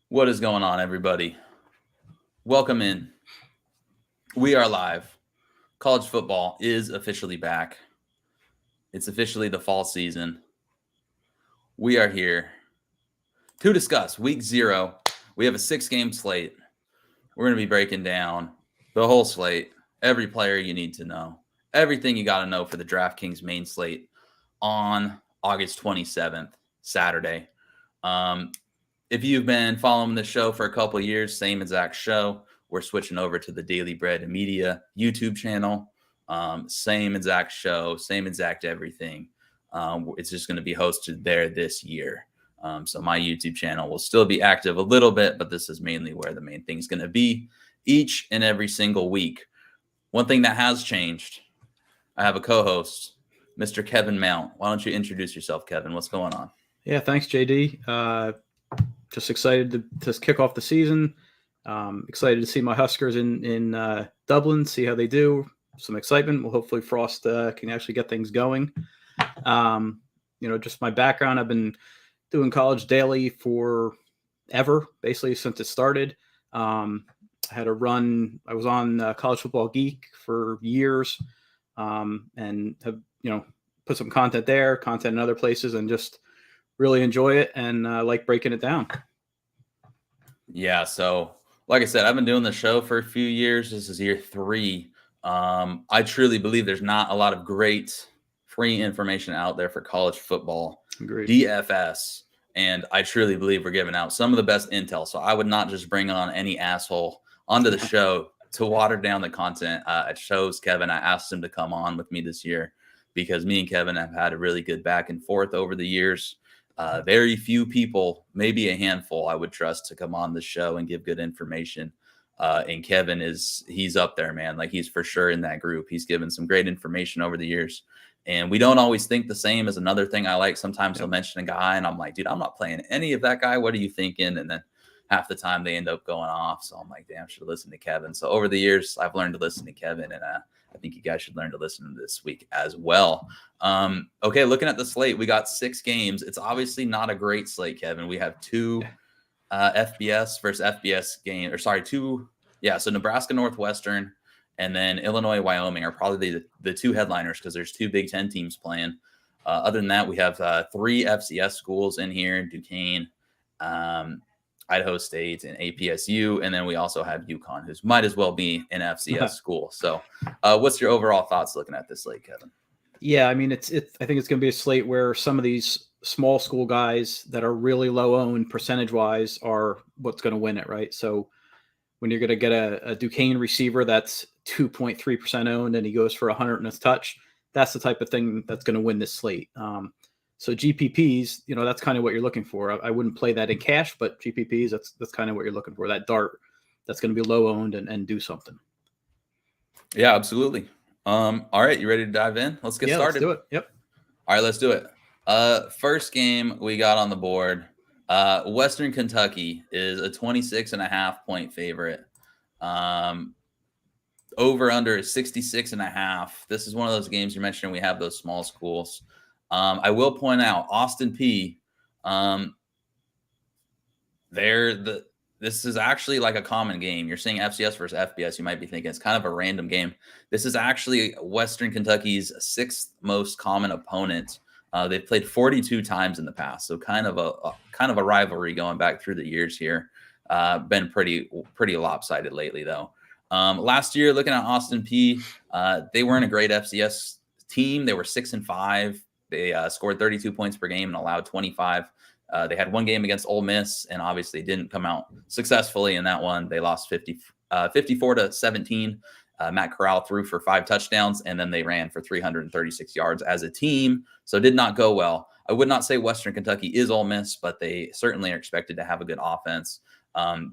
What is going on, everybody? Welcome in. We are live. College football is officially back. It's officially the fall season. We are here to discuss week 0. We have a 6-game slate. We're going to be breaking down the whole slate, every player you need to know, everything you got to know for the DraftKings main slate on August 27th, Saturday. If you've been following the show for a couple of years, same exact show. We're switching over to the Daily Bread Media YouTube channel. Same exact show, same exact everything. It's just going to be hosted there this year. So my YouTube channel will still be active a little bit, but this is mainly where the main thing is going to be each and every single week. One thing that has changed, I have a co-host, Mr. Kevin Mount. Why don't you introduce yourself, Kevin? What's going on? Yeah, thanks, JD. Just excited to kick off the season. Excited to see my Huskers in Dublin, see how they do. Some excitement. Well, hopefully Frost can actually get things going. Just my background, I've been doing college daily forever, basically since it started. I had a run. I was on College Football Geek for years, and have put some content there, content in other places, and just really enjoy it and like breaking it down. Yeah, so like I said, I've been doing the show for a few years. This is year 3. I truly believe there's not a lot of great free information out there for college football. Agreed. DFS. And I truly believe we're giving out some of the best intel. So I would not just bring on any asshole onto the show to water down the content. I chose Kevin. I asked him to come on with me this year because me and Kevin have had a really good back and forth over the years. Very few people, maybe a handful, I would trust to come on the show and give good information. And Kevin he's up there, man. Like, he's for sure in that group. He's given some great information over the years. And we don't always think the same is another thing I like. Sometimes he'll mention a guy and I'm like, dude, I'm not playing any of that guy. What are you thinking? And then half the time they end up going off. So I'm like, damn, I should listen to Kevin. So over the years, I've learned to listen to Kevin, and I think you guys should learn to listen to this week as well. Okay, looking at the slate, we got 6 games. It's obviously not a great slate, Kevin. We have 2 FBS versus FBS games, or sorry, 2. Yeah, so Nebraska Northwestern and then Illinois, Wyoming are probably the 2 headliners because there's 2 Big Ten teams playing. Other than that, we have 3 FCS schools in here: Duquesne, Idaho State, and APSU. And then we also have UCONN, who might as well be an FCS school. So what's your overall thoughts looking at this slate, Kevin? Yeah, I mean, I think it's going to be a slate where some of these small school guys that are really low owned percentage-wise are what's going to win it, right? So when you're going to get a Duquesne receiver that's 2.3% owned and he goes for 100 and a touch, that's the type of thing that's going to win this slate. So GPPs, that's kind of what you're looking for. I wouldn't play that in cash, but GPPs, that's kind of what you're looking for. That dart that's going to be low owned and do something. Yeah, absolutely. All right, you ready to dive in? Let's get started. Let's do it. Yep. All right, let's do it. First game we got on the board. Western Kentucky is a 26.5-point favorite. Over under is 66.5. This is one of those games you mentioned. We have those small schools. I will point out Austin P. This is actually like a common game. You're seeing FCS versus FBS. You might be thinking it's kind of a random game. This is actually Western Kentucky's 6th most common opponent. They've played 42 times in the past, so kind of a rivalry going back through the years here. Been pretty lopsided lately, though. Last year, looking at Austin P, they weren't a great FCS team. They were 6-5. They scored 32 points per game and allowed 25. They had one game against Ole Miss and obviously didn't come out successfully in that one. They lost 54-17. Matt Corral threw for 5 touchdowns, and then they ran for 336 yards as a team. So did not go well. I would not say Western Kentucky is Ole Miss, but they certainly are expected to have a good offense.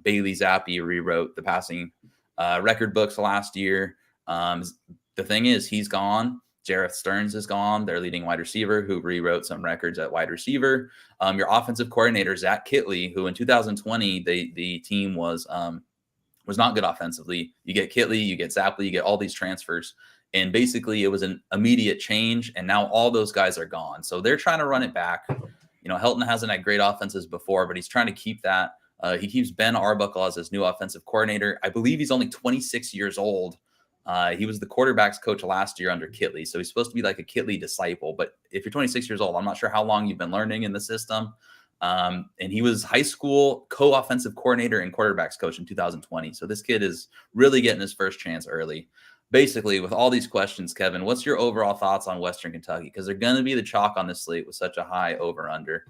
Bailey Zappi rewrote the passing record books last year. The thing is, he's gone. Jareth Stearns is gone, their leading wide receiver, who rewrote some records at wide receiver. Your offensive coordinator, Zach Kitley, who in 2020, the team was not good offensively. You get Kitley, you get Zapley, you get all these transfers. And basically, it was an immediate change, and now all those guys are gone. So they're trying to run it back. Helton hasn't had great offenses before, but he's trying to keep that. He keeps Ben Arbuckle as his new offensive coordinator. I believe he's only 26 years old. He was the quarterback's coach last year under Kitley, so he's supposed to be like a Kitley disciple. But if you're 26 years old, I'm not sure how long you've been learning in the system. And he was high school co-offensive coordinator and quarterbacks coach in 2020. So this kid is really getting his first chance early. Basically, with all these questions, Kevin, what's your overall thoughts on Western Kentucky? Because they're going to be the chalk on this slate with such a high over/under.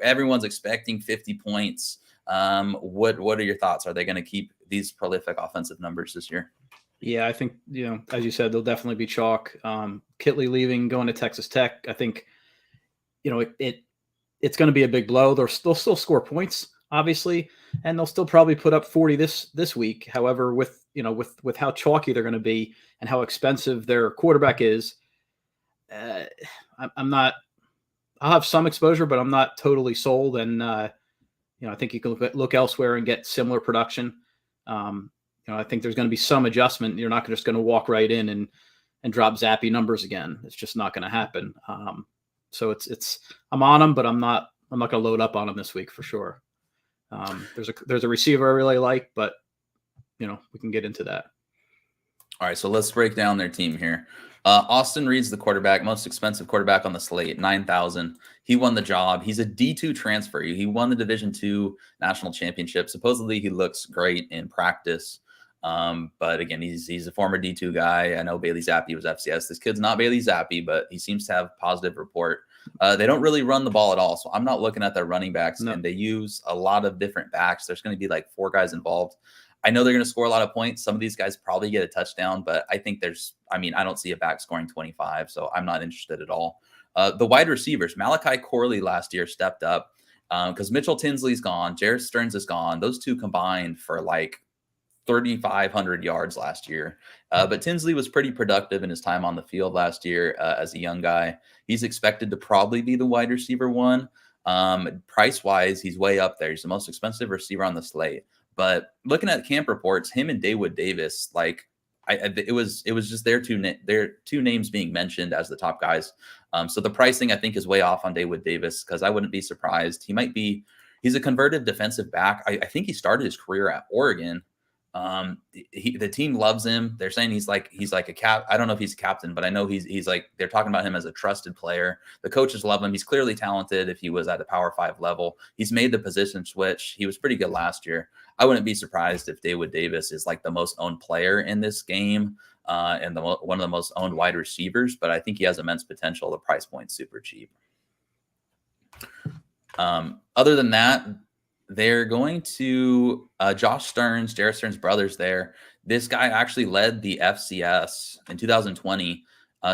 Everyone's expecting 50 points. What are your thoughts? Are they going to keep these prolific offensive numbers this year? Yeah, I think, as you said, they'll definitely be chalk. Kitley leaving, going to Texas Tech. I think, it's going to be a big blow. They'll still score points, obviously, and they'll still probably put up 40 this week. However, with how chalky they're going to be and how expensive their quarterback is, I'm not. I'll have some exposure, but I'm not totally sold. And I think you can look elsewhere and get similar production. I think there's going to be some adjustment. You're not just going to walk right in and drop zappy numbers again. It's just not going to happen. So I'm on them, but I'm not going to load up on them this week for sure. There's a receiver I really like, but we can get into that. All right, so let's break down their team here. Austin Reed's the quarterback, most expensive quarterback on the slate, $9,000. He won the job. He's a D2 transfer. He won the Division II national championship. Supposedly, he looks great in practice. But again, he's a former D2 guy. I know Bailey Zappi was FCS. This kid's not Bailey Zappi, but he seems to have positive report. They don't really run the ball at all. So I'm not looking at their running backs, and they use a lot of different backs. There's going to be like 4 guys involved. I know they're going to score a lot of points. Some of these guys probably get a touchdown, but I think I don't see a back scoring 25, so I'm not interested at all. The wide receivers, Malachi Corley last year stepped up because Mitchell Tinsley's gone. Jared Stearns is gone. Those two combined for like 3,500 yards last year. But Tinsley was pretty productive in his time on the field last year as a young guy. He's expected to probably be the wide receiver one. Price-wise, he's way up there. He's the most expensive receiver on the slate. But looking at camp reports, him and Dawood Davis, it was just their two names being mentioned as the top guys. So the pricing, I think, is way off on Dawood Davis because I wouldn't be surprised. He's a converted defensive back. I think he started his career at Oregon. The team loves him. They're saying he's like a cap. I don't know if he's a captain, but I know he's like, they're talking about him as a trusted player. The coaches love him. He's clearly talented. If he was at the Power 5 level, he's made the position switch. He was pretty good last year. I wouldn't be surprised if Dawood Davis is like the most owned player in this game and one of the most owned wide receivers, but I think he has immense potential. The price point's super cheap. Other than that, they're going to Josh Stearns, Jared Stearns' brothers there. This guy actually led the FCS in 2020.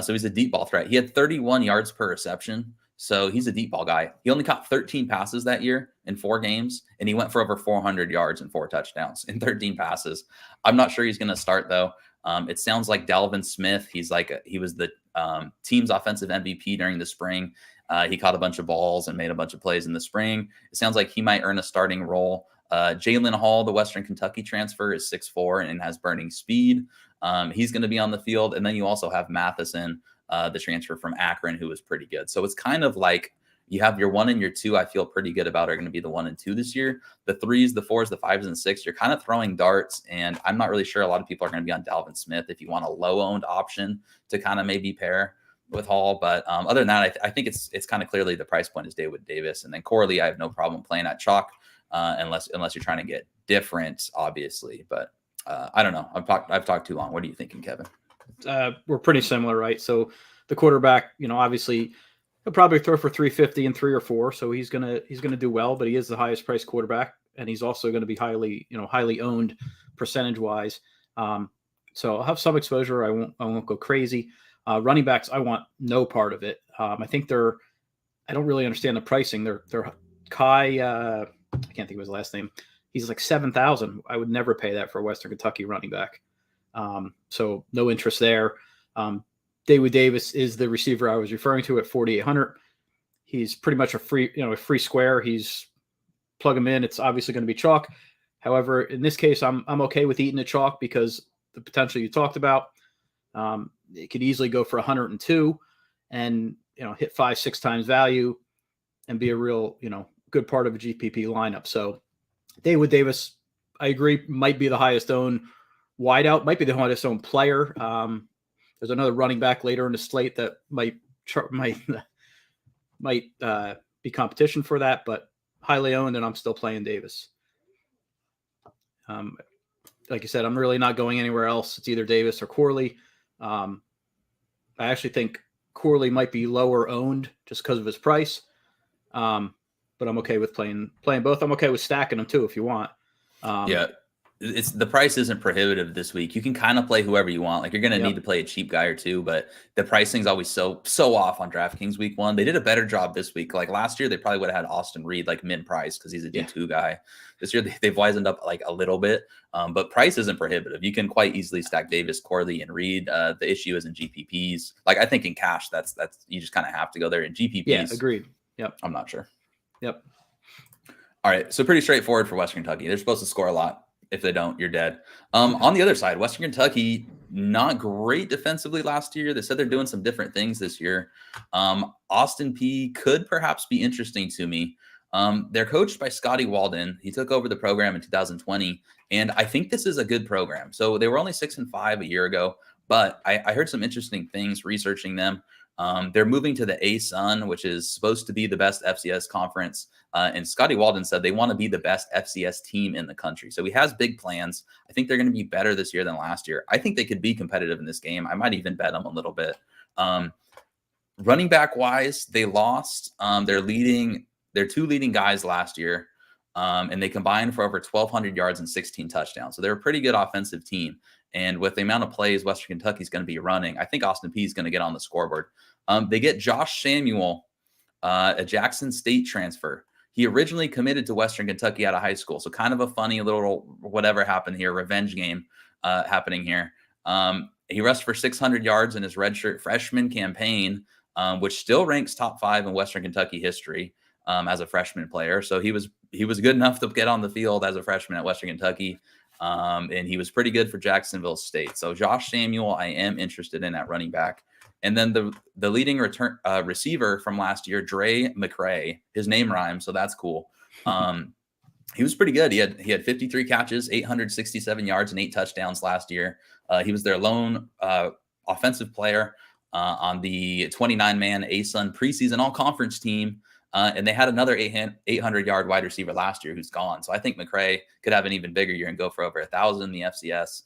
So he's a deep ball threat. He had 31 yards per reception. So he's a deep ball guy. He only caught 13 passes that year in 4 games, and he went for over 400 yards and 4 touchdowns in 13 passes. I'm not sure he's going to start, though. It sounds like Dalvin Smith. He was the team's offensive MVP during the spring. He caught a bunch of balls and made a bunch of plays in the spring. It sounds like he might earn a starting role. Jalen Hall, the Western Kentucky transfer, is 6'4" and has burning speed. He's going to be on the field. And then you also have Matheson, the transfer from Akron, who is pretty good. So it's kind of like you have your 1 and your 2, I feel pretty good about, are going to be the 1 and 2 this year. The 3s, the 4s, the 5s, and 6, you're kind of throwing darts. And I'm not really sure a lot of people are going to be on Dalvin Smith if you want a low-owned option to kind of maybe pair with Hall. But other than that, I think it's kind of clearly the price point is Dawood Davis. And then Corley, I have no problem playing at chalk unless you're trying to get different, obviously. But I don't know. I've talked too long. What are you thinking, Kevin? We're pretty similar, right? So the quarterback, obviously he'll probably throw for 350 and 3 or 4. So he's gonna do well, but he is the highest priced quarterback, and he's also going to be highly owned percentage wise. So I'll have some exposure. I won't go crazy. Running backs, I want no part of it. I think I don't really understand the pricing. They're Kai, I can't think of his last name. He's like 7,000. I would never pay that for a Western Kentucky running back. So no interest there. Dawood Davis is the receiver I was referring to at 4,800. He's pretty much a free square. He's plug him in. It's obviously going to be chalk. However, in this case, I'm okay with eating the chalk because the potential you talked about. It could easily go for 102 and, hit 5-6 times value and be a real, good part of a GPP lineup. So David Davis, I agree, might be the highest owned wideout, might be the highest owned player. There's another running back later in the slate that might be competition for that, but highly owned, and I'm still playing Davis. Like I said, I'm really not going anywhere else. It's either Davis or Corley. I actually think Corley might be lower owned just because of his price. But I'm okay with playing both. I'm okay with stacking them too if you want. Yeah, it's the price isn't prohibitive this week. You can kind of play whoever you want. Like you're going to need to play a cheap guy or two, but the pricing's always so off on DraftKings week 1. They did a better job this week. Like last year, they probably would have had Austin Reed like min price because he's a D2 guy. This year they've wisened up like a little bit, but price isn't prohibitive. You can quite easily stack Davis, Corley, and Reed. The issue is in GPPs. Like I think in cash, that's you just kind of have to go there. In GPPs, yeah, agreed. Yep, I'm not sure. Yep. All right, so pretty straightforward for Western Kentucky. They're supposed to score a lot. If they don't, you're dead. On the other side, Western Kentucky, not great defensively last year. They said they're doing some different things this year. Austin P could perhaps be interesting to me. They're coached by Scotty Walden. He took over the program in 2020, and I think this is a good program. So they were only 6-5 a year ago, but I heard some interesting things researching them. They're moving to the ASUN, which is supposed to be the best FCS conference. And Scotty Walden said they want to be the best FCS team in the country. So he has big plans. I think they're going to be better this year than last year. I think they could be competitive in this game. I might even bet them a little bit. Running back wise, they lost their two leading guys last year. And they combined for over 1,200 yards and 16 touchdowns. So they're a pretty good offensive team. And with the amount of plays Western Kentucky is going to be running, I think Austin P is going to get on the scoreboard. They get Josh Samuel, a Jackson State transfer. He originally committed to Western Kentucky out of high school. So kind of a funny little whatever happened here, revenge game happening here. He rushed for 600 yards in his redshirt freshman campaign, which still ranks top 5 in Western Kentucky history as a freshman player. So he was good enough to get on the field as a freshman at Western Kentucky. And he was pretty good for Jacksonville State. So Josh Samuel, I am interested in at running back. And then the leading receiver from last year, Dre McCray, his name rhymes, so that's cool. He was pretty good. He had 53 catches, 867 yards, and 8 touchdowns last year. He was their lone offensive player on the 29-man ASUN preseason all-conference team. And they had another 800-yard wide receiver last year who's gone. So I think McCray could have an even bigger year and go for over 1,000 in the FCS.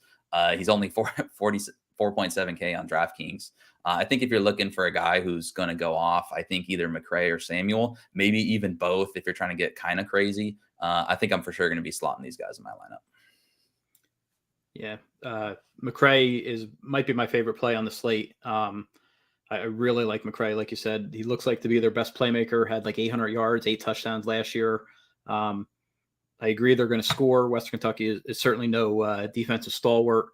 He's only 4.7K on DraftKings. I think if you're looking for a guy who's going to go off, I think either McCray or Samuel, maybe even both if you're trying to get kind of crazy. I think I'm for sure going to be slotting these guys in my lineup. Yeah. McCray might be my favorite play on the slate. I really like McCray. Like you said, he looks like to be their best playmaker, had like 800 yards, 8 touchdowns last year. I agree they're going to score. Western Kentucky is certainly no defensive stalwart,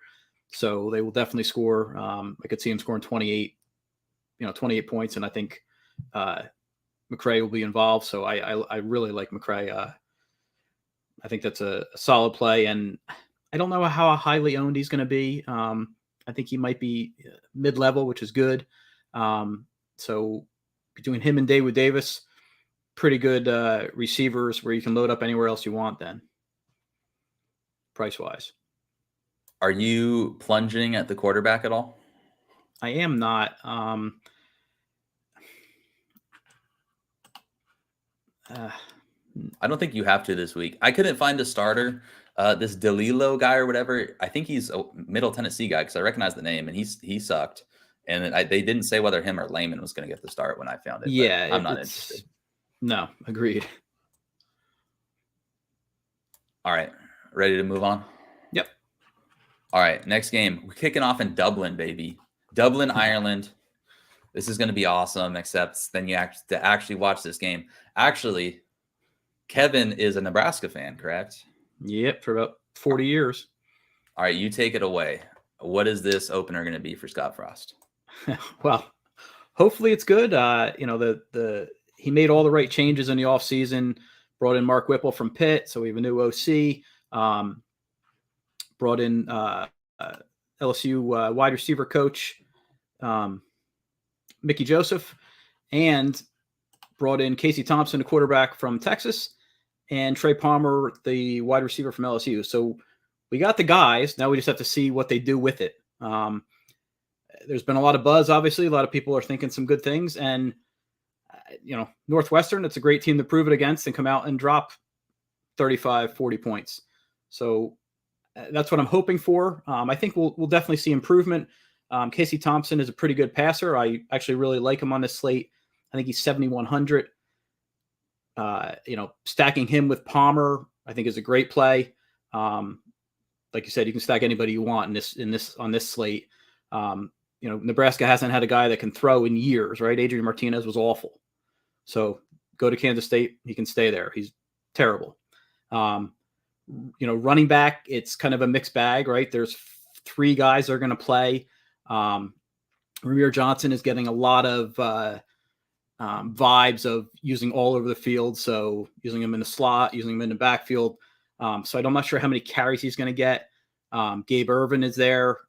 so they will definitely score. I could see him scoring 28 points, and I think McCray will be involved. So I really like McCray. I think that's a solid play, and I don't know how highly owned he's going to be. I think he might be mid-level, which is good. So between him and David Davis, pretty good receivers where you can load up anywhere else you want then, price-wise. Are you plunging at the quarterback at all? I am not. I don't think you have to this week. I couldn't find a starter. This DeLillo guy or whatever, I think he's a Middle Tennessee guy because I recognize the name, and he sucked. And they didn't say whether him or Lehman was going to get the start when I found it. Yeah, I'm not interested. No, agreed. All right, ready to move on? Yep. All right, next game. We're kicking off in Dublin, baby. Dublin, Ireland. This is going to be awesome, except then you have to actually watch this game. Actually, Kevin is a Nebraska fan, correct? Yep, for about 40 years. All right, you take it away. What is this opener going to be for Scott Frost? Well, hopefully it's good. He made all the right changes in the offseason, brought in Mark Whipple from Pitt, so we have a new OC, brought in LSU wide receiver coach Mickey Joseph, and brought in Casey Thompson, a quarterback from Texas, and Trey Palmer, the wide receiver from LSU. So we got the guys. Now we just have to see what they do with it. There's been a lot of buzz, obviously. A lot of people are thinking some good things. And, Northwestern, it's a great team to prove it against and come out and drop 35, 40 points. So that's what I'm hoping for. I think we'll definitely see improvement. Casey Thompson is a pretty good passer. I actually really like him on this slate. I think he's 7,100. Stacking him with Palmer, I think is a great play. Like you said, you can stack anybody you want on this slate. Nebraska hasn't had a guy that can throw in years, right? Adrian Martinez was awful. So go to Kansas State. He can stay there. He's terrible. Running back, it's kind of a mixed bag, right? There's 3 guys that are going to play. Ramir Johnson is getting a lot of vibes of using all over the field. So using him in the slot, using him in the backfield. So I'm not sure how many carries he's going to get. Gabe Irvin is there.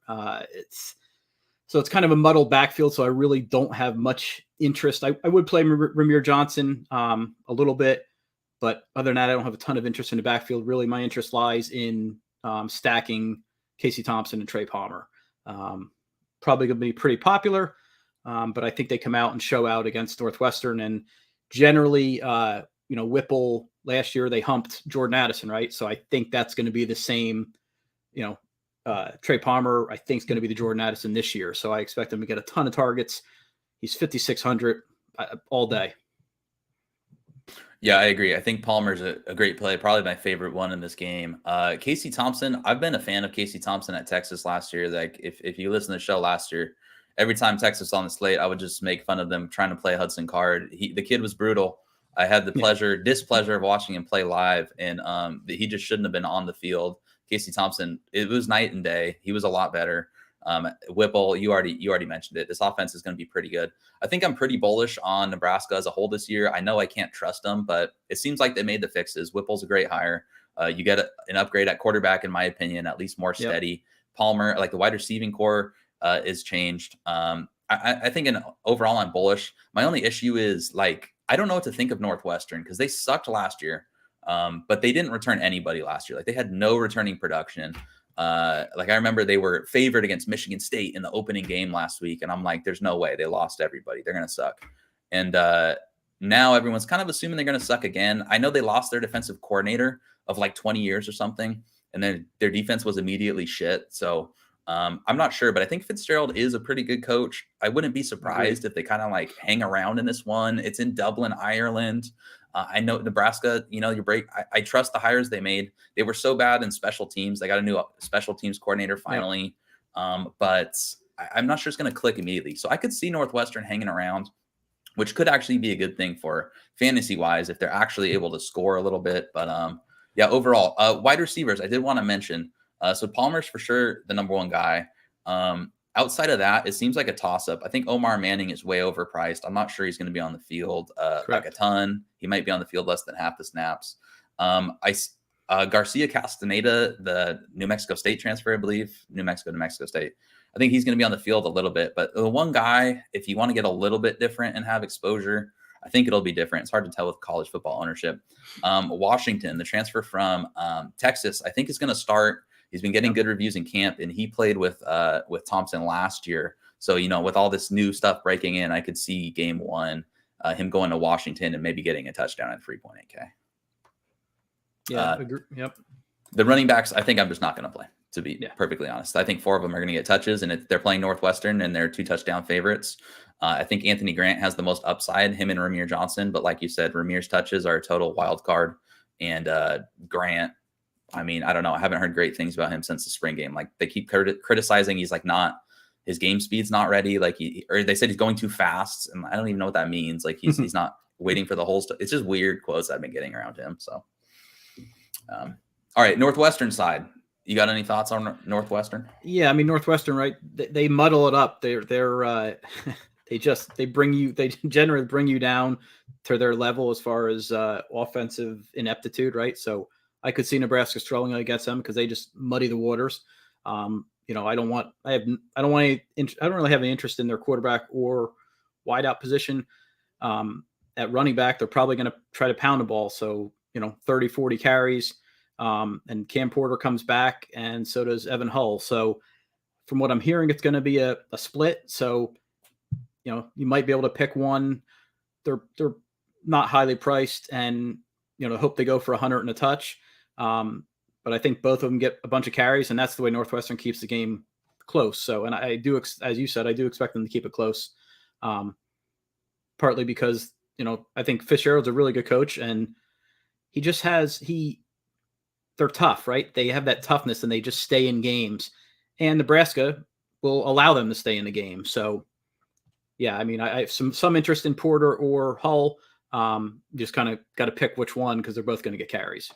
It's kind of a muddled backfield. So I really don't have much interest. I would play Ramir Johnson a little bit, but other than that, I don't have a ton of interest in the backfield. Really, my interest lies in stacking Casey Thompson and Trey Palmer. Probably going to be pretty popular, but I think they come out and show out against Northwestern. And generally, Whipple last year, they humped Jordan Addison, right? So I think that's going to be the same, Trey Palmer, I think, is going to be the Jordan Addison this year. So I expect him to get a ton of targets. He's 5,600 all day. Yeah, I agree. I think Palmer's a great play, probably my favorite one in this game. Casey Thompson, I've been a fan of Casey Thompson at Texas last year. Like, if you listen to the show last year, every time Texas was on the slate, I would just make fun of them trying to play Hudson Card. The kid was brutal. I had the displeasure of watching him play live, and he just shouldn't have been on the field. Casey Thompson, it was night and day. He was a lot better. Whipple, you already mentioned it. This offense is going to be pretty good. I think I'm pretty bullish on Nebraska as a whole this year. I know I can't trust them, but it seems like they made the fixes. Whipple's a great hire. You get an upgrade at quarterback, in my opinion, at least more steady. Yep. Palmer, like the wide receiving core is changed. I think overall I'm bullish. My only issue is, like, I don't know what to think of Northwestern because they sucked last year, but they didn't return anybody last year. Like, they had no returning production. Like, I remember they were favored against Michigan State in the opening game last week, and I'm like, there's no way. They lost everybody. They're going to suck. And now everyone's kind of assuming they're going to suck again. I know they lost their defensive coordinator of like 20 years or something, and then their defense was immediately shit. So I'm not sure, but I think Fitzgerald is a pretty good coach. I wouldn't be surprised if they kind of like hang around in this one. It's in Dublin, Ireland. I know Nebraska, I trust the hires they made. They were so bad in special teams. They got a new special teams coordinator finally. Yep. But I'm not sure it's going to click immediately. So I could see Northwestern hanging around, which could actually be a good thing for fantasy wise if they're actually able to score a little bit. But overall, wide receivers, I did want to mention. So Palmer's for sure the number one guy. Outside of that, it seems like a toss-up. I think Omar Manning is way overpriced. I'm not sure he's going to be on the field like a ton. He might be on the field less than half the snaps. Garcia Castaneda, the New Mexico State transfer, I believe. New Mexico State. I think he's going to be on the field a little bit. But the one guy, if you want to get a little bit different and have exposure, I think it'll be different. It's hard to tell with college football ownership. Washington, the transfer from Texas, I think is going to start. He's been getting good reviews in camp, and he played with Thompson last year. So, with all this new stuff breaking in, I could see game one, him going to Washington and maybe getting a touchdown at 3.8K. Yeah, agree. Yep. The running backs, I think I'm just not going to play, to be perfectly honest. I think 4 of them are going to get touches, and they're playing Northwestern, and they're 2 touchdown favorites. I think Anthony Grant has the most upside, him and Ramir Johnson. But like you said, Ramir's touches are a total wild card, and Grant, I mean, I don't know. I haven't heard great things about him since the spring game. Like, they keep criticizing. He's like his game speed's not ready. Like, or they said he's going too fast, and I don't even know what that means. Like, he's not waiting for the whole stuff. It's just weird quotes I've been getting around him. So, all right, Northwestern side. You got any thoughts on Northwestern? Yeah, I mean, Northwestern, right? They muddle it up. They generally bring you down to their level as far as offensive ineptitude, right? So I could see Nebraska struggling against them because they just muddy the waters. I don't really have any interest in their quarterback or wideout position. At running back, they're probably going to try to pound the ball. So, 30, 40 carries. And Cam Porter comes back, and so does Evan Hull. So from what I'm hearing, it's going to be a split. So, you might be able to pick one. They're not highly priced, and, hope they go for 100 and a touch. But I think both of them get a bunch of carries, and that's the way Northwestern keeps the game close. So, and I do, as you said, I do expect them to keep it close. Partly because, I think Fitzgerald's a really good coach, and he just they're tough, right? They have that toughness, and they just stay in games, and Nebraska will allow them to stay in the game. So yeah, I mean, I have some interest in Porter or Hull. Just kind of got to pick which one, because they're both going to get carries.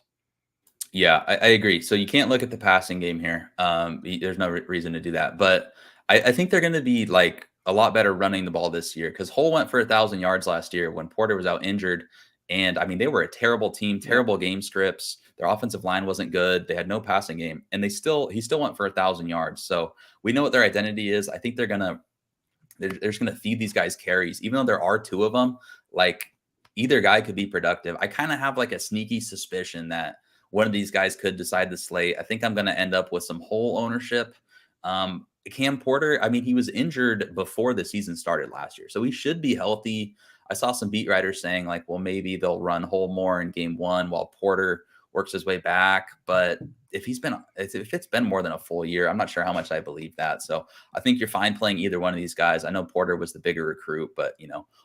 Yeah, I agree. So you can't look at the passing game here. There's no reason to do that. But I think they're going to be like a lot better running the ball this year, because Hull went for 1,000 yards last year when Porter was out injured. And I mean, they were a terrible team, terrible game scripts. Their offensive line wasn't good. They had no passing game, and he still went for 1,000 yards. So we know what their identity is. I think they're just going to feed these guys carries, even though there are two of them. Like, either guy could be productive. I kind of have like a sneaky suspicion that one of these guys could decide the slate. I think I'm going to end up with some Hull ownership. Cam Porter, I mean, he was injured before the season started last year, so he should be healthy. I saw some beat writers saying like, well, maybe they'll run Hull more in game one while Porter works his way back. But if it's been more than a full year, I'm not sure how much I believe that. So I think you're fine playing either one of these guys. I know Porter was the bigger recruit, but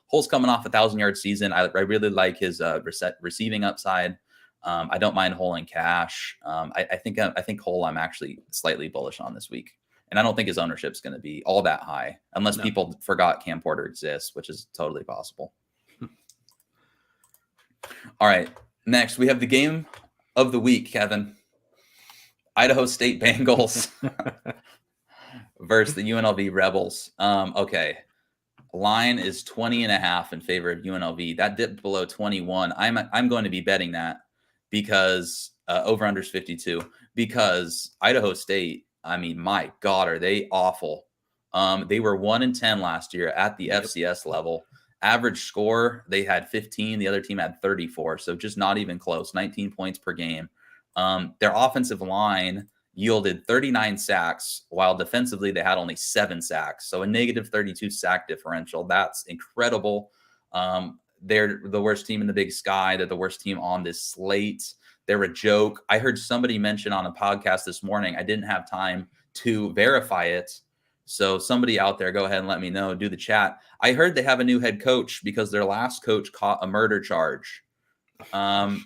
Hull's coming off a 1,000-yard season. I really like his receiving upside. I don't mind Hull in cash. I think Hull I'm actually slightly bullish on this week. And I don't think his ownership is going to be all that high, unless people forgot Cam Porter exists, which is totally possible. All right. Next, we have the game of the week, Kevin. Idaho State Bengals versus the UNLV Rebels. Okay. Line is 20.5 in favor of UNLV. That dipped below 21. I'm going to be betting that, because over unders 52, because Idaho State, I mean, my God, are they awful? They were 1-10 last year at the FCS level. Average score, they had 15. The other team had 34. So just not even close. 19 points per game. Their offensive line yielded 39 sacks, while defensively they had only 7 sacks. So a negative 32 sack differential. That's incredible. They're the worst team in the Big Sky. They're the worst team on this slate. They're a joke. I heard somebody mention on a podcast this morning. I didn't have time to verify it. So somebody out there, go ahead and let me know. Do the chat. I heard they have a new head coach because their last coach caught a murder charge. Get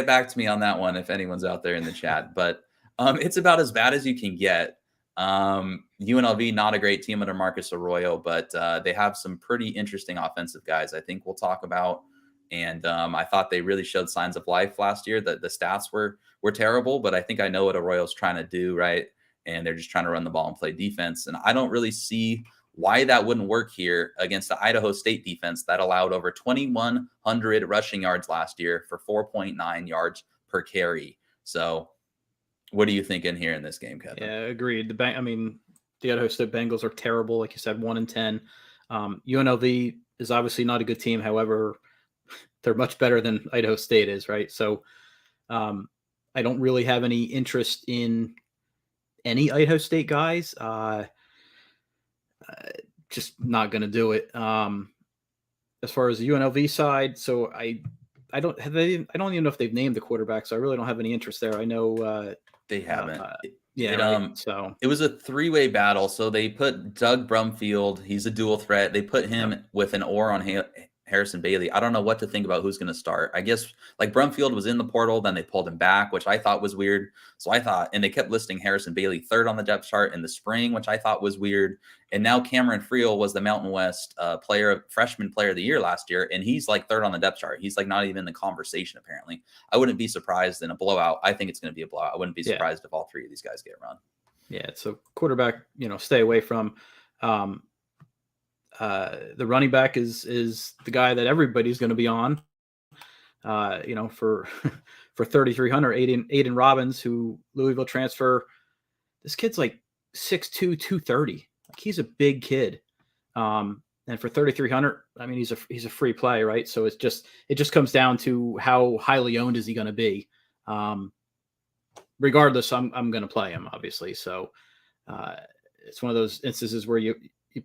back to me on that one if anyone's out there in the chat. But it's about as bad as you can get. UNLV, not a great team under Marcus Arroyo, but they have some pretty interesting offensive guys I think we'll talk about. And I thought they really showed signs of life last year. The stats were terrible, but I think I know what Arroyo's trying to do, right? And they're just trying to run the ball and play defense. And I don't really see why that wouldn't work here against the Idaho State defense that allowed over 2,100 rushing yards last year for 4.9 yards per carry. So what are you thinking here in this game, Kevin? Yeah, agreed. The Idaho State Bengals are terrible. Like you said, 1-10. UNLV is obviously not a good team. However, they're much better than Idaho State is, right? So I don't really have any interest in any Idaho State guys. Just not going to do it. As far as the UNLV side, so I don't even know if they've named the quarterback, so I really don't have any interest there. I know they haven't. So it was a 3-way battle. So they put Doug Brumfield. He's a dual threat. They put him with an oar on Harrison Bailey. I don't know what to think about who's going to start. I guess like Brumfield was in the portal, then they pulled him back, which I thought was weird. So I thought, and they kept listing Harrison Bailey third on the depth chart in the spring, which I thought was weird. And now Cameron Friel was the Mountain West freshman player of the year last year. And he's like third on the depth chart. He's like not even in the conversation, apparently. I wouldn't be surprised in a blowout. I think it's going to be a blowout. I wouldn't be surprised if all three of these guys get run. Yeah. So quarterback, stay away from. The running back is the guy that everybody's going to be on, for 3,300, Aiden Robbins, who Louisville transfer. This kid's like 6'2", 230. Like, he's a big kid. And for 3,300, I mean, he's a free play, right? So it just comes down to how highly owned is he going to be. Regardless, I'm going to play him, obviously. So it's one of those instances where you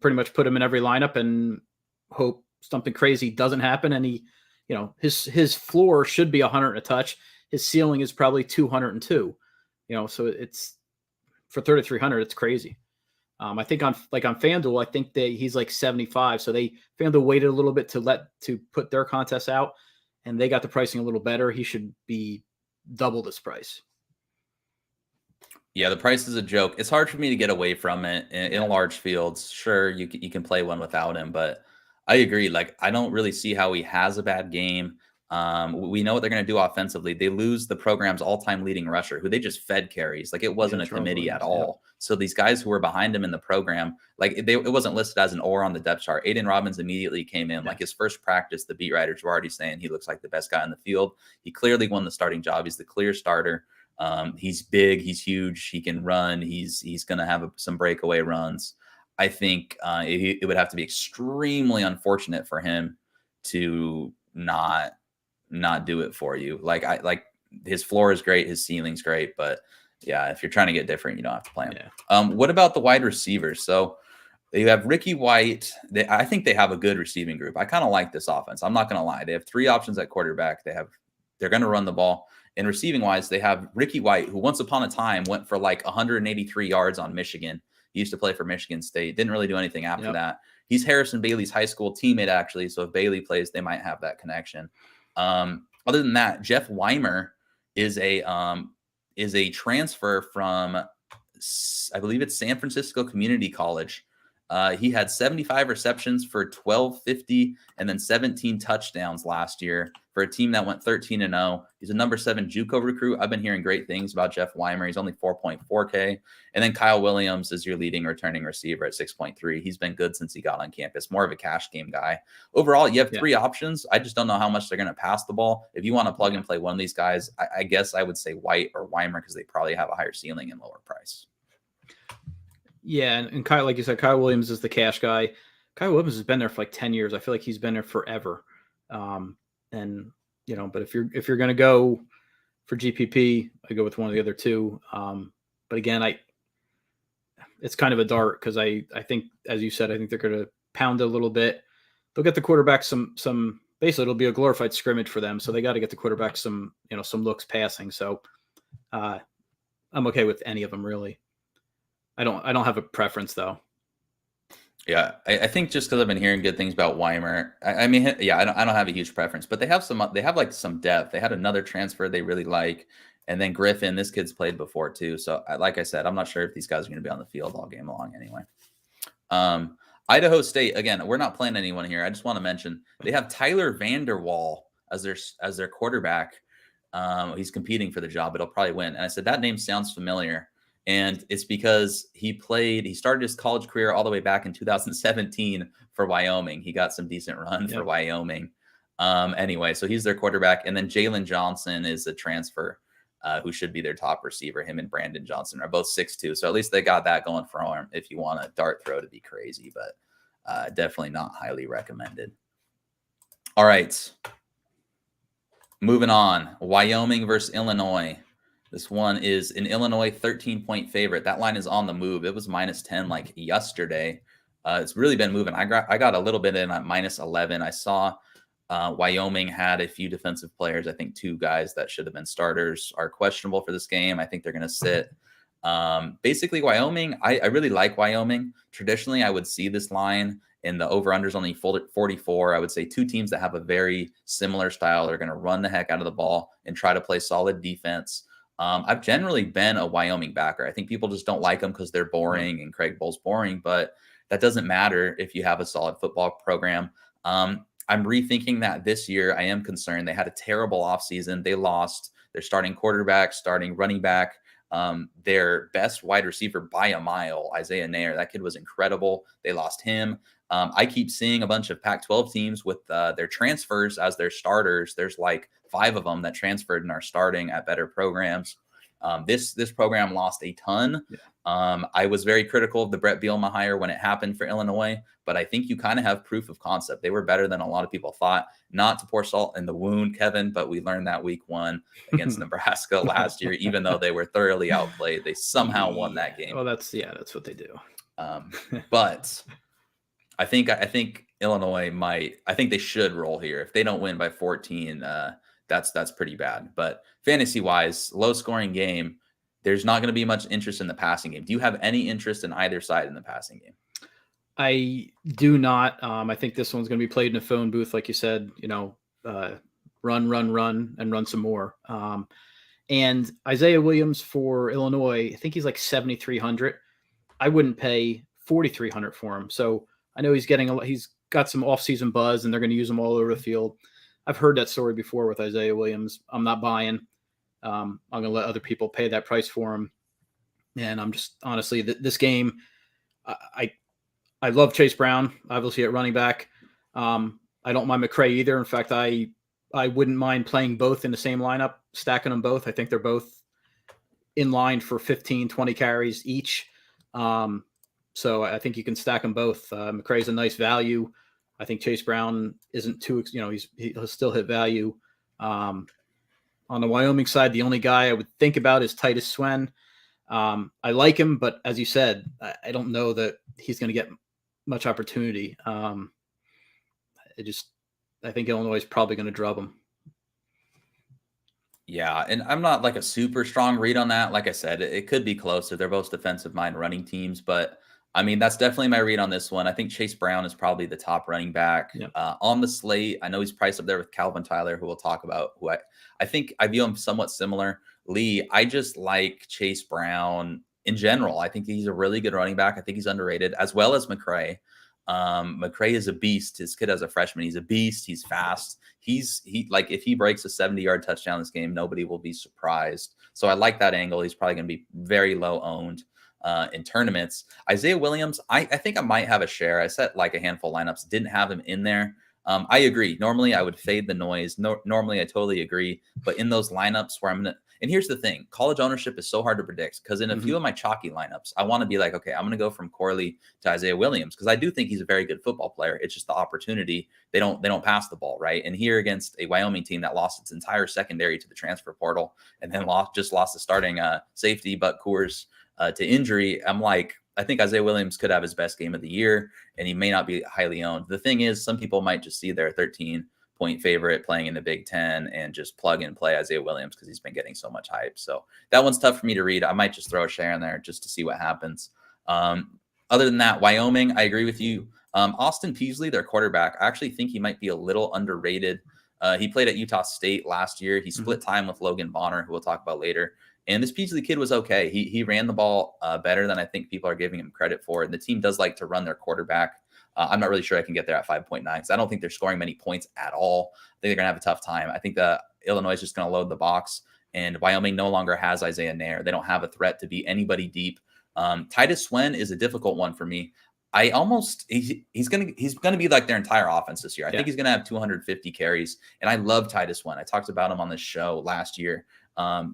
pretty much put him in every lineup and hope something crazy doesn't happen. And he, his floor should be 100 and a touch. His ceiling is probably 202. So it's for 3,300, it's crazy. I think on FanDuel, I think he's like 75. So FanDuel waited a little bit to put their contests out, and they got the pricing a little better. He should be double this price. Yeah, the price is a joke. It's hard for me to get away from it in large fields. Sure, you can play one without him, but I agree. Like, I don't really see how he has a bad game. We know what they're going to do offensively. They lose the program's all-time leading rusher, who they just fed carries. Like, it wasn't a committee at all. Yeah. So these guys who were behind him in the program, like, it wasn't listed as an or on the depth chart. Aiden Robbins immediately came in. Yeah. Like, his first practice, the beat writers were already saying he looks like the best guy on the field. He clearly won the starting job. He's the clear starter. He's big. He's huge. He can run. He's going to have some breakaway runs. I think it would have to be extremely unfortunate for him to not do it for you. Like his floor is great, his ceiling's great, but yeah, if you're trying to get different, you don't have to play him. Yeah. What about the wide receivers? So you have Ricky White. I think they have a good receiving group. I kind of like this offense. I'm not going to lie. They have 3 options at quarterback. They're going to run the ball. And receiving wise, they have Ricky White, who once upon a time went for like 183 yards on Michigan. He used to play for Michigan State. Didn't really do anything after that. He's Harrison Bailey's high school teammate, actually. So if Bailey plays, they might have that connection. Other than that, Jeff Weimer is a transfer from, I believe it's San Francisco Community College. He had 75 receptions for 1,250 and then 17 touchdowns last year for a team that went 13-0. He's a number 7 JUCO recruit. I've been hearing great things about Jeff Weimer. He's only 4.4K. And then Kyle Williams is your leading returning receiver at 6.3. He's been good since he got on campus. More of a cash game guy. Overall, you have 3 options. I just don't know how much they're going to pass the ball. If you want to plug and play one of these guys, I guess I would say White or Weimer because they probably have a higher ceiling and lower price. Yeah, and Kyle, like you said, Kyle Williams is the cash guy. Kyle Williams has been there for like 10 years. I feel like he's been there forever. And but if you're going to go for GPP, I go with one of the other 2. But again, it's kind of a dart because I think, as you said, I think they're going to pound it a little bit. They'll get the quarterback some basically it'll be a glorified scrimmage for them. So they got to get the quarterback some looks passing. So I'm okay with any of them really. I don't have a preference though. Yeah, I think just because I've been hearing good things about Weimer, I mean, yeah, I don't have a huge preference, but they have some depth. They had another transfer they really like, and then Griffin. This kid's played before too, so like I said, I'm not sure if these guys are going to be on the field all game long anyway. Idaho State, again, we're not playing anyone here. I just want to mention they have Tyler Vanderwall as their quarterback. He's competing for the job, but he'll probably win. And I said that name sounds familiar. And it's because he started his college career all the way back in 2017 for Wyoming. He got some decent run for Wyoming. Anyway, so he's their quarterback. And then Jalen Johnson is a transfer who should be their top receiver. Him and Brandon Johnson are both 6'2". So at least they got that going for him if you want a dart throw to be crazy, but definitely not highly recommended. All right. Moving on. Wyoming versus Illinois. This one is an Illinois 13-point favorite. That line is on the move. It was -10 like yesterday. It's really been moving. I got a little bit in at -11. I saw Wyoming had a few defensive players. I think 2 guys that should have been starters are questionable for this game. I think they're going to sit. Basically, Wyoming, I really like Wyoming. Traditionally, I would see this line and the over-under is only 44. I would say 2 teams that have a very similar style are going to run the heck out of the ball and try to play solid defense. I've generally been a Wyoming backer. I think people just don't like them because they're boring and Craig Bohl's boring, but that doesn't matter if you have a solid football program. I'm rethinking that this year. I am concerned. They had a terrible offseason. They lost their starting quarterback, starting running back, their best wide receiver by a mile, Isaiah Nair. That kid was incredible. They lost him. I keep seeing a bunch of Pac-12 teams with their transfers as their starters. There's like 5 of them that transferred and are starting at better programs. This program lost a ton. I was very critical of the Brett Bielema hire when it happened for Illinois, but I think you kind of have proof of concept. They were better than a lot of people thought. Not to pour salt in the wound, Kevin, but we learned that week 1 against Nebraska last year, even though they were thoroughly outplayed, they somehow won that game. Well, that's what they do. But I think Illinois I think they should roll here. If they don't win by 14, that's pretty bad. But fantasy wise, low scoring game. There's not going to be much interest in the passing game. Do you have any interest in either side in the passing game? I do not. I think this one's going to be played in a phone booth, like you said. Run, and run some more. And Isaiah Williams for Illinois, I think he's like 7,300. I wouldn't pay 4,300 for him. So I know he's got some off-season buzz, and they're going to use him all over the field. I've heard that story before with Isaiah Williams. I'm not buying. I'm going to let other people pay that price for him. And I'm just honestly, this game, I love Chase Brown, obviously at running back. I don't mind McCray either. In fact, I wouldn't mind playing both in the same lineup, stacking them both. I think they're both in line for 15, 20 carries each. So I think you can stack them both. McCray's a nice value. I think Chase Brown isn't too, he'll still hit value. On the Wyoming side, the only guy I would think about is Titus Swen. I like him, but as you said, I don't know that he's going to get much opportunity. I think Illinois is probably going to drub him. Yeah, and I'm not like a super strong read on that. Like I said, it could be closer. They're both defensive mind running teams, but I mean, that's definitely my read on this one. I think Chase Brown is probably the top running back on the slate. I know he's priced up there with Calvin Tyler, who we'll talk about, who I think I view him somewhat similar. Lee, I just like Chase Brown in general. I think he's a really good running back. I think he's underrated, as well as McCray. McCray is a beast. His kid as a freshman, he's a beast. He's fast. He like, if he breaks a 70-yard touchdown this game, nobody will be surprised. So I like that angle. He's probably going to be very low owned in tournaments. Isaiah Williams, I think I might have a share. I set like a handful of lineups, didn't have him in there. I agree. Normally I would fade the noise. Normally I totally agree. But in those lineups where and here's the thing, college ownership is so hard to predict, because in a few of my chalky lineups, I want to be like, okay, I'm going to go from Corley to Isaiah Williams, because I do think he's a very good football player. It's just the opportunity. They don't pass the ball, right? And here against a Wyoming team that lost its entire secondary to the transfer portal, and then lost the starting safety, Buck Coors, to injury, I'm like, I think Isaiah Williams could have his best game of the year, and he may not be highly owned. The thing is, some people might just see their 13-point favorite playing in the Big Ten and just plug and play Isaiah Williams because he's been getting so much hype. So that one's tough for me to read. I might just throw a share in there just to see what happens. Other than that, Wyoming, I agree with you. Austin Peasley, their quarterback, I actually think he might be a little underrated. He played at Utah State last year. He split time with Logan Bonner, who we'll talk about later. And this Peasley kid was okay. He ran the ball better than I think people are giving him credit for. And the team does like to run their quarterback. I'm not really sure I can get there at 5.9, because I don't think they're scoring many points at all. I think they're going to have a tough time. I think Illinois is just going to load the box, and Wyoming no longer has Isaiah Nair. They don't have a threat to beat anybody deep. Titus Swen is a difficult one for me. He's gonna be like their entire offense this year. I think he's gonna have 250 carries, and I love Titus Swen. I talked about him on this show last year.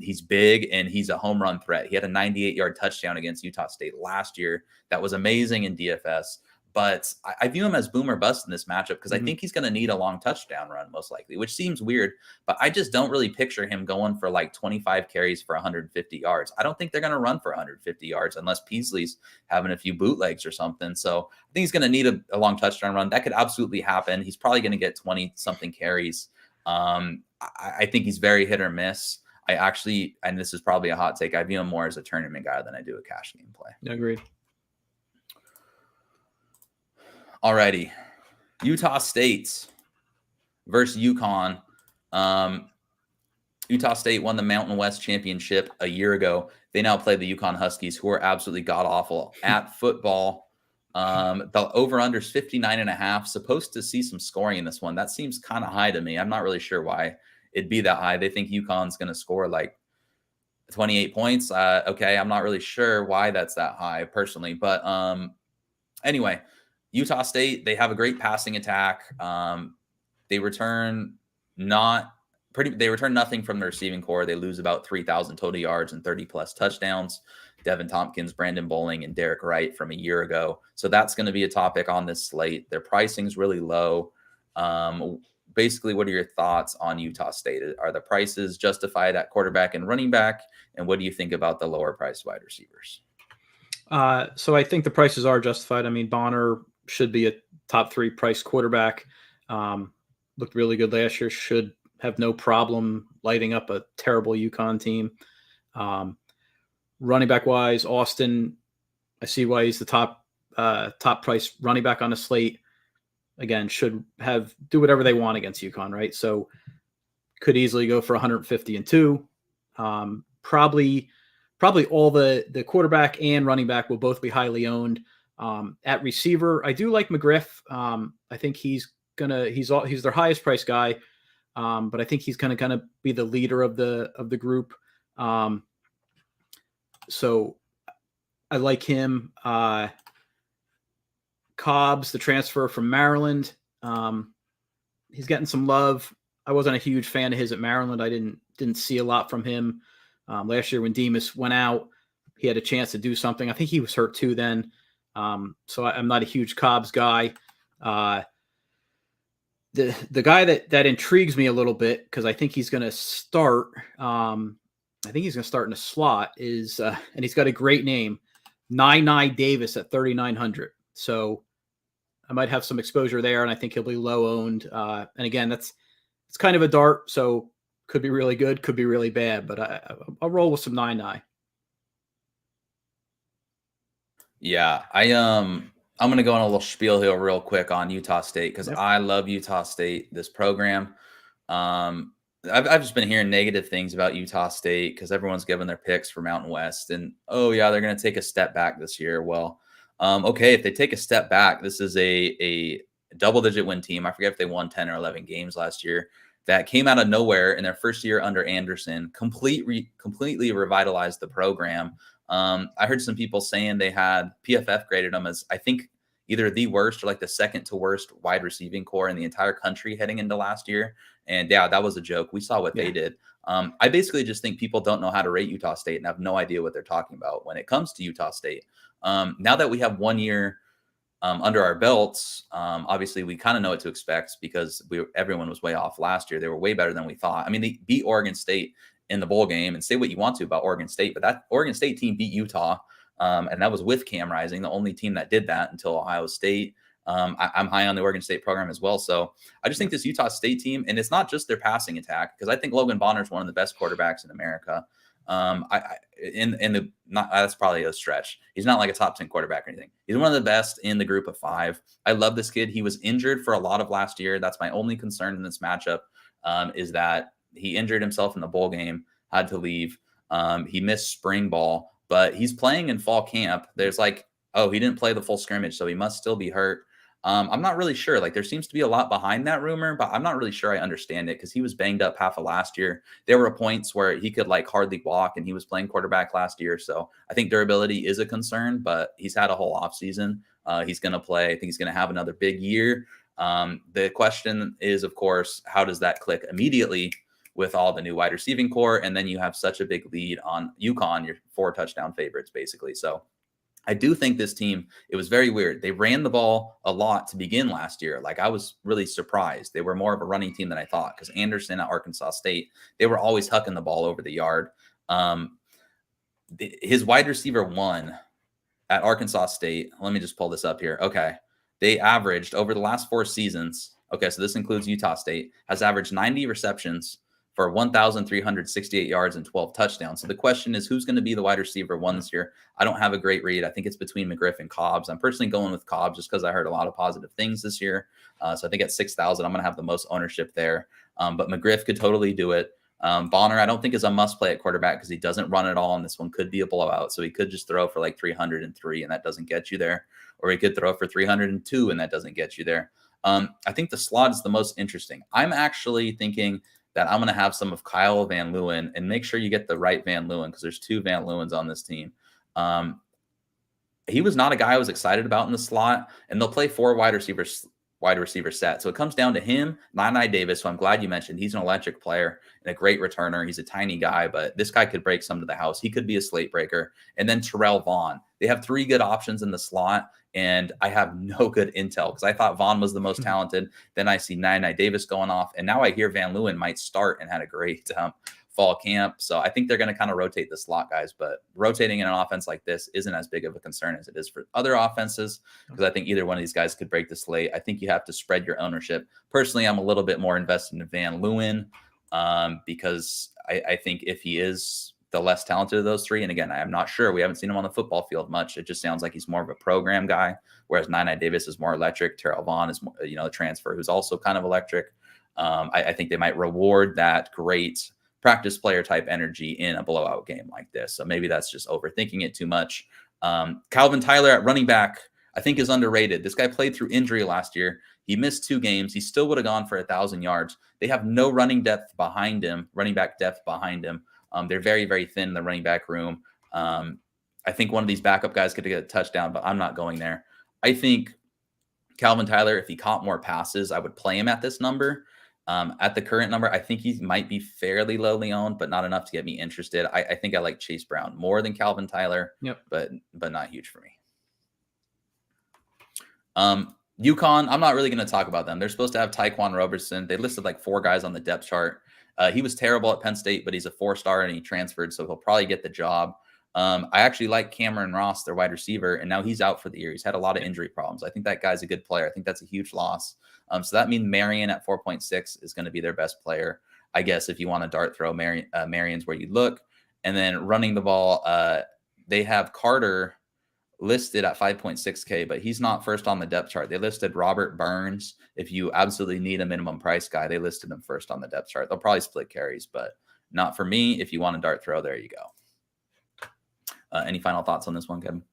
He's big, and he's a home run threat. He had a 98-yard touchdown against Utah State last year. That was amazing in DFS. But I view him as boom or bust in this matchup, because I think he's going to need a long touchdown run, most likely, which seems weird. But I just don't really picture him going for like 25 carries for 150 yards. I don't think they're going to run for 150 yards unless Peasley's having a few bootlegs or something. So I think he's going to need a long touchdown run. That could absolutely happen. He's probably going to get 20-something carries. I think he's very hit or miss. I actually, and this is probably a hot take, I view him more as a tournament guy than I do a cash game play. Agreed. Alrighty. Utah State versus UConn. Utah State won the Mountain West Championship a year ago. They now play the UConn Huskies, who are absolutely god-awful at football. The over-under is 59.5. Supposed to see some scoring in this one. That seems kind of high to me. I'm not really sure why it'd be that high. They think UConn's going to score like 28 points. Okay, I'm not really sure why that's that high personally. But anyway, Utah State, they have a great passing attack. They return nothing from the receiving core. They lose about 3,000 total yards and 30-plus touchdowns. Devin Tompkins, Brandon Bowling, and Derek Wright from a year ago. So that's going to be a topic on this slate. Their pricing is really low. Basically, what are your thoughts on Utah State? Are the prices justified at quarterback and running back? And what do you think about the lower priced wide receivers? So I think the prices are justified. I mean, Bonner should be a top 3 price quarterback. Looked really good last year. Should have no problem lighting up a terrible UConn team. Running back wise, Austin, I see why he's the top price running back on the slate. Again, should do whatever they want against UConn, right? So could easily go for 150 and 2. Probably all the quarterback and running back will both be highly owned. At receiver, I do like McGriff. I think he's their highest price guy, but I think he's going to be the leader of the group. So I like him. Cobbs, the transfer from Maryland, he's getting some love. I wasn't a huge fan of his at Maryland. I didn't see a lot from him. Last year when Demas went out, he had a chance to do something. I think he was hurt too then. So I'm not a huge Cobbs guy. The guy that intrigues me a little bit, because I think he's going to start. I think he's going to start in a slot is, and he's got a great name, Nye Davis at 3,900. So I might have some exposure there, and I think he'll be low owned. And again, it's kind of a dart, so could be really good, could be really bad, but I'll roll with some Nye. Yeah, I'm going to go on a little spiel here real quick on Utah State because I love Utah State, this program. I've just been hearing negative things about Utah State because everyone's giving their picks for Mountain West, and they're going to take a step back this year. Well, okay, if they take a step back, this is a double-digit win team. I forget if they won 10 or 11 games last year. That came out of nowhere in their first year under Anderson, completely revitalized the program. I heard some people saying they had PFF graded them as, I think, either the worst or like the second to worst wide receiving core in the entire country heading into last year. And that was a joke. We saw what they did. I basically just think people don't know how to rate Utah State and have no idea what they're talking about when it comes to Utah State. Now that we have 1 year under our belts, obviously we kind of know what to expect because everyone was way off last year. They were way better than we thought. I mean, they beat Oregon State in the bowl game, and say what you want to about Oregon State, but that Oregon State team beat Utah, and that was with Cam Rising, the only team that did that until Ohio State. I'm high on the Oregon State program as well. So I just think this Utah State team, and it's not just their passing attack, because I think Logan Bonner is one of the best quarterbacks in America. That's probably a stretch. He's not like a top 10 quarterback or anything. He's one of the best in the group of 5. I love this kid. He was injured for a lot of last year. That's my only concern in this matchup, is that he injured himself in the bowl game, had to leave. He missed spring ball, but he's playing in fall camp. There's he didn't play the full scrimmage, so he must still be hurt. I'm not really sure. There seems to be a lot behind that rumor, but I'm not really sure I understand it because he was banged up half of last year. There were points where he could hardly walk, and he was playing quarterback last year. So I think durability is a concern, but he's had a whole offseason. He's going to play. I think he's going to have another big year. The question is, of course, how does that click immediately with all the new wide receiving core? And then you have such a big lead on UConn, your 4 touchdown favorites, basically. So I do think this team, it was very weird. They ran the ball a lot to begin last year. I was really surprised. They were more of a running team than I thought because Anderson at Arkansas State, they were always hucking the ball over the yard. His wide receiver 1 at Arkansas State, let me just pull this up here. Okay. They averaged over the last 4 seasons. Okay. So this includes Utah State, has averaged 90 receptions for 1,368 yards and 12 touchdowns. So the question is, who's going to be the wide receiver 1 this year? I don't have a great read. I think it's between McGriff and Cobbs. I'm personally going with Cobbs just because I heard a lot of positive things this year. So I think at 6,000, I'm going to have the most ownership there. But McGriff could totally do it. Bonner, I don't think is a must play at quarterback because he doesn't run at all. And this one could be a blowout. So he could just throw for 303 and that doesn't get you there. Or he could throw for 302 and that doesn't get you there. I think the slot is the most interesting. I'm actually thinking that I'm going to have some of Kyle Van Leeuwen, and make sure you get the right Van Leeuwen because there's 2 Van Leeuwens on this team. He was not a guy I was excited about in the slot, and they'll play 4 wide receivers wide receiver set. So it comes down to him, Nine Davis, who I'm glad you mentioned. He's an electric player and a great returner. He's a tiny guy, but this guy could break some to the house. He could be a slate breaker. And then Terrell Vaughn. They have 3 good options in the slot, and I have no good intel because I thought Vaughn was the most talented. Then I see Nine Davis going off, and now I hear Van Leeuwen might start and had a great fall camp. So I think they're going to kind of rotate the slot guys, but rotating in an offense like this isn't as big of a concern as it is for other offenses, because I think either one of these guys could break the slate. I think you have to spread your ownership. Personally, I'm a little bit more invested in Van Leeuwen because I think if he is the less talented of those 3, and again, I'm not sure. We haven't seen him on the football field much. It just sounds like he's more of a program guy, whereas Nine Davis is more electric. Terrell Vaughn is more, the transfer who's also kind of electric. I think they might reward that great practice player type energy in a blowout game like this. So maybe that's just overthinking it too much. Calvin Tyler at running back, I think, is underrated. This guy played through injury last year. He missed 2 games. He still would have gone for 1,000 yards. They have no running back depth behind him. They're very, very thin in the running back room. I think one of these backup guys could get a touchdown, but I'm not going there. I think Calvin Tyler, if he caught more passes, I would play him at this number. At the current number, I think he might be fairly lowly owned, but not enough to get me interested. I think I like Chase Brown more than Calvin Tyler, but not huge for me. UConn, I'm not really going to talk about them. They're supposed to have Tyquan Robertson. They listed like 4 guys on the depth chart. He was terrible at Penn State, but he's a 4-star and he transferred, so he'll probably get the job. I actually like Cameron Ross, their wide receiver, and now he's out for the year. He's had a lot of injury problems. I think that guy's a good player. I think that's a huge loss. So that means Marion at 4.6 is going to be their best player. I guess if you want to dart throw, Marion's where you look. And then running the ball, they have Carter listed at 5.6K, but he's not first on the depth chart. They listed Robert Burns. If you absolutely need a minimum price guy, they listed him first on the depth chart. They'll probably split carries, but not for me. If you want to dart throw, there you go. Any final thoughts on this one, Kevin?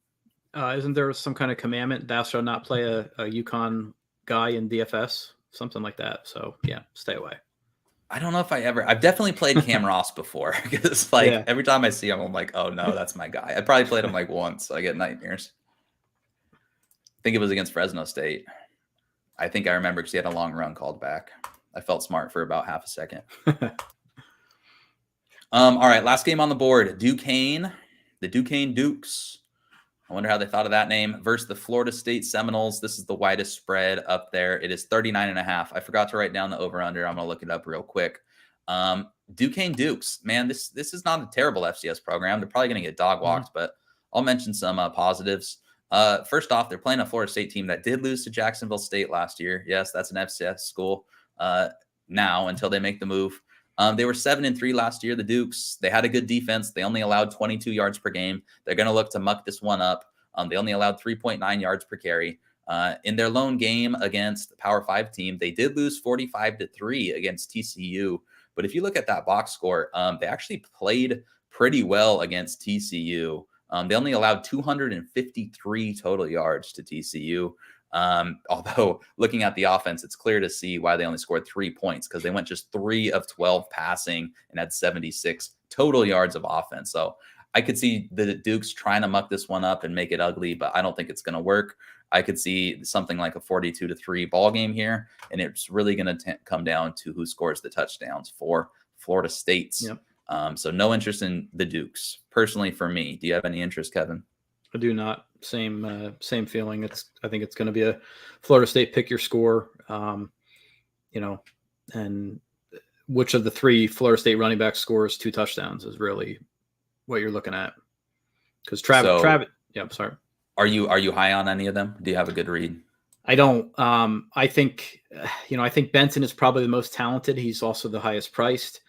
Isn't there some kind of commandment, thou shalt not play a UConn guy in DFS? Something like that. So yeah, stay away. I don't know if I've definitely played Cam Ross before, because every time I see him, I'm like, oh no, that's my guy. I probably played him like once. So I get nightmares. I think it was against Fresno State. I think I remember because he had a long run called back. I felt smart for about half a second. All right, last game on the board. Duquesne, the Duquesne Dukes. I wonder how they thought of that name. Versus the Florida State Seminoles. This is the widest spread up there. It is 39.5. I forgot to write down the over-under. I'm going to look it up real quick. Duquesne Dukes. Man, this is not a terrible FCS program. They're probably going to get dog-walked, but I'll mention some positives. First off, they're playing a Florida State team that did lose to Jacksonville State last year. Yes, that's an FCS school now until they make the move. They were 7-3 last year, the Dukes. They had a good defense. They only allowed 22 yards per game. They're going to look to muck this one up. They only allowed 3.9 yards per carry. In their lone game against the Power 5 team, they did lose 45-3 against TCU. But if you look at that box score, they actually played pretty well against TCU. They only allowed 253 total yards to TCU. Although looking at the offense, it's clear to see why they only scored 3 points, because they went just 3 of 12 passing and had 76 total yards of offense. So I could see the Dukes trying to muck this one up and make it ugly, but I don't think it's going to work. I could see something like a 42-3 ball game here, and it's really going to come down to who scores the touchdowns for Florida State's. Yep. So no interest in the Dukes personally for me. Do you have any interest, Kevin? I do not. Same feeling. I think it's going to be a Florida State pick your score. And which of the 3 Florida State running back scores 2 touchdowns is really what you're looking at. Because Travis. Yeah, I'm sorry. Are you high on any of them? Do you have a good read? I don't. I think Benson is probably the most talented. He's also the highest priced.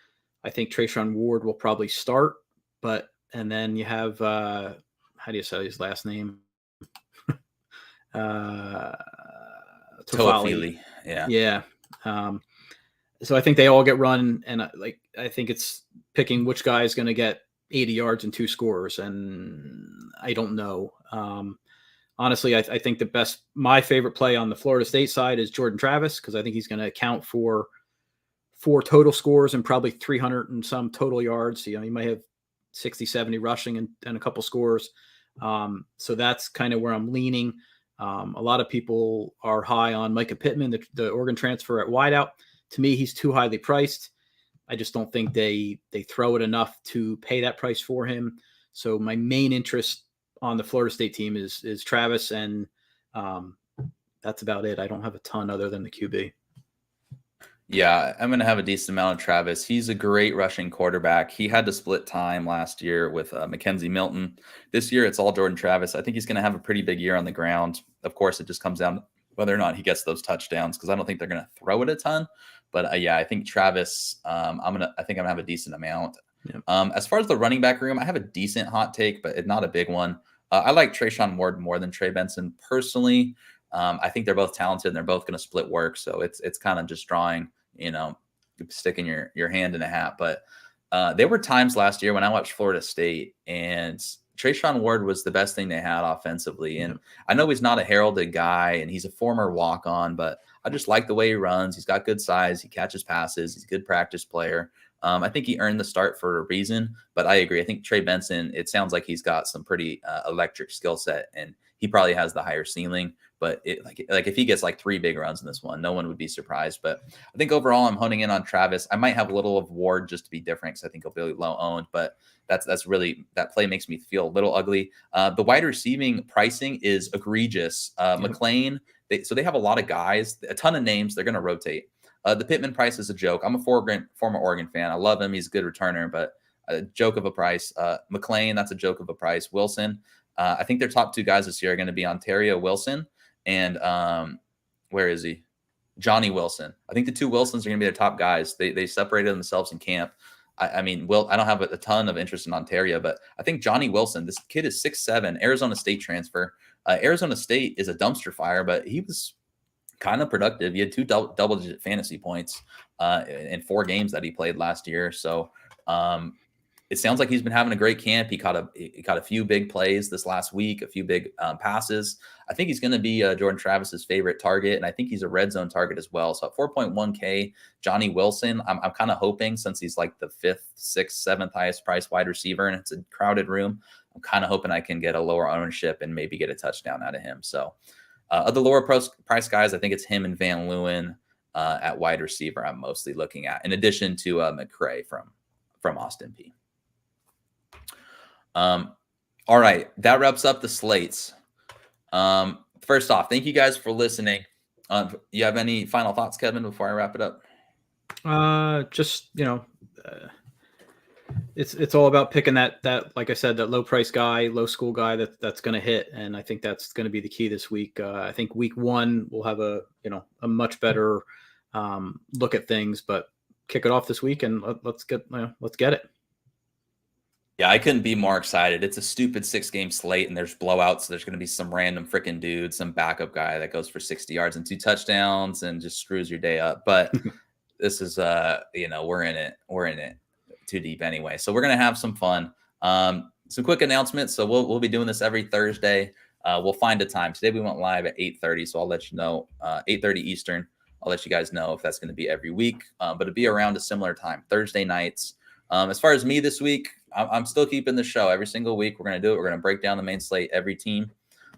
I think Trayshawn Ward will probably start, and then you have how do you say his last name? Toafili. Yeah. So I think they all get run, and I think it's picking which guy is going to get 80 yards and 2 scores, and I don't know. Honestly, I think my favorite play on the Florida State side is Jordan Travis, because I think he's going to account for 4 total scores and probably 300 and some total yards. He might have 60, 70 rushing and a couple scores. So that's kind of where I'm leaning. A lot of people are high on Micah Pittman, the Oregon transfer at wideout. To me, he's too highly priced. I just don't think they throw it enough to pay that price for him. So my main interest on the Florida State team is Travis, and that's about it. I don't have a ton other than the QB. Yeah, I'm going to have a decent amount of Travis. He's a great rushing quarterback. He had to split time last year with Mackenzie Milton. This year, it's all Jordan Travis. I think he's going to have a pretty big year on the ground. Of course, it just comes down to whether or not he gets those touchdowns, because I don't think they're going to throw it a ton. But yeah, I think Travis, I think I'm going to have a decent amount. Yep. As far as the running back room, I have a decent hot take, but it's not a big one. I like Trayshawn Ward more than Trey Benson personally. I think they're both talented and they're both going to split work. So it's kind of just drawing, sticking your hand in a hat. But there were times last year when I watched Florida State and Trayshawn Ward was the best thing they had offensively. And I know he's not a heralded guy and he's a former walk-on, but I just like the way he runs. He's got good size. He catches passes. He's a good practice player. I think he earned the start for a reason, but I agree. I think Trey Benson, it sounds like he's got some pretty electric skill set and he probably has the higher ceiling, but like if he gets like 3 big runs in this one, no one would be surprised. But I think overall I'm honing in on Travis. I might have a little of Ward just to be different because I think he'll be low owned, but that's really, that play makes me feel a little ugly. The wide receiving pricing is egregious. McLean, so they have a lot of guys, a ton of names. They're going to rotate. The Pittman price is a joke. I'm a former Oregon fan. I love him. He's a good returner, but a joke of a price. McLean, that's a joke of a price. Wilson, I think their top 2 guys this year are going to be Ontario Wilson and where is he? Johnny Wilson. I think the 2 Wilsons are going to be their top guys. They separated themselves in camp. I mean, I don't have a ton of interest in Ontario, but I think Johnny Wilson, this kid is 6'7", Arizona State transfer. Arizona State is a dumpster fire, but he was kind of productive. He had 2 double-digit fantasy points in 4 games that he played last year. So it sounds like he's been having a great camp. He caught a few big plays this last week, a few big passes. I think he's going to be Jordan Travis's favorite target, and I think he's a red zone target as well. So at 4.1K, Johnny Wilson, I'm kind of hoping, since he's like the 5th, 6th, 7th highest priced wide receiver, and it's a crowded room, I'm kind of hoping I can get a lower ownership and maybe get a touchdown out of him. So of the lower price guys, I think it's him and Van Leeuwen at wide receiver I'm mostly looking at, in addition to McCray from Austin Peay. All right, that wraps up the slates. First off, thank you guys for listening. You have any final thoughts, Kevin, before I wrap it up? Just, it's all about picking that, like I said, that low price guy, low school guy that's going to hit. And I think that's going to be the key this week. I think week 1 we'll have a much better look at things, but kick it off this week and let's get it. Yeah, I couldn't be more excited. It's a stupid 6-game slate, and there's blowouts. There's going to be some random freaking dude, some backup guy that goes for 60 yards and 2 touchdowns and just screws your day up. But this is, we're in it. We're in it too deep anyway. So we're going to have some fun. Some quick announcements. So we'll be doing this every Thursday. We'll find a time. Today we went live at 8:30, so I'll let you know. 8:30 Eastern. I'll let you guys know if that's going to be every week. But it'll be around a similar time, Thursday nights. As far as me this week, I'm still keeping the show every single week. We're going to do it. We're going to break down the main slate, every team.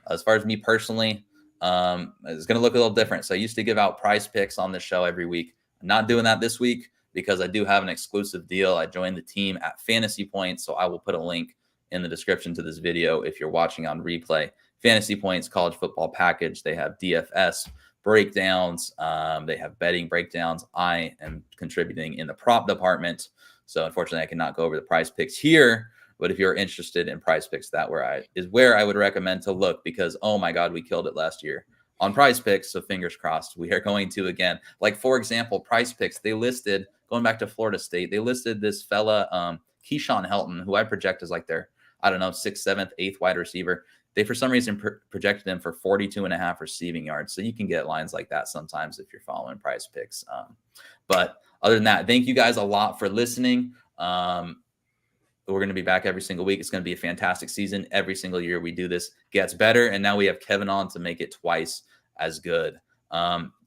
As far as me personally, it's going to look a little different. So I used to give out prize picks on the show every week. I'm not doing that this week because I do have an exclusive deal. I joined the team at Fantasy Points, so I will put a link in the description to this video if you're watching on replay. Fantasy Points college football package. They have DFS breakdowns. They have betting breakdowns. I am contributing in the prop department. So unfortunately, I cannot go over the prize picks here. But if you're interested in prize picks, is where I would recommend to look, because, oh my God, we killed it last year on prize picks. So fingers crossed, we are going to again. Like, for example, prize picks, they listed, going back to Florida State, they listed this fella, Keyshawn Helton, who I project as like their, 6th, 7th, 8th wide receiver. They, for some reason, projected him for 42.5 receiving yards. So you can get lines like that sometimes if you're following prize picks. But other than that, thank you guys a lot for listening. We're going to be back every single week. It's going to be a fantastic season. Every single year we do this gets better. And now we have Kevin on to make it twice as good.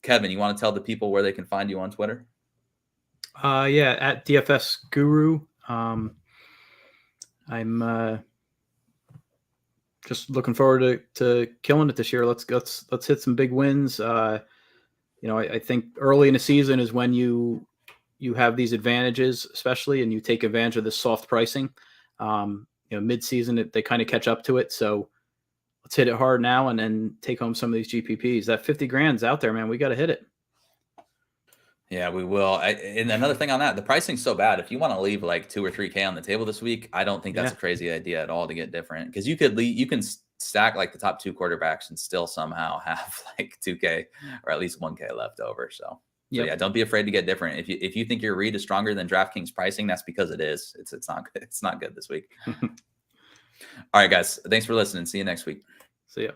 Kevin, you want to tell the people where they can find you on Twitter? Yeah, at DFS Guru. I'm just looking forward to killing it this year. Let's hit some big wins. I think early in the season is when you have these advantages, especially, and you take advantage of this soft pricing. Mid-season they kind of catch up to it. So let's hit it hard now and then take home some of these GPPs. That 50 grand's out there, man. We got to hit it. Yeah, we will. And another thing on that, the pricing's so bad. If you want to leave like 2 or 3K on the table this week, I don't think that's a crazy idea at all to get different, because you can stack like the top 2 quarterbacks and still somehow have like 2K or at least 1K left over. So yeah, don't be afraid to get different. If you think your read is stronger than DraftKings pricing, that's because it is. It's not good. It's not good this week. All right, guys. Thanks for listening. See you next week. See ya.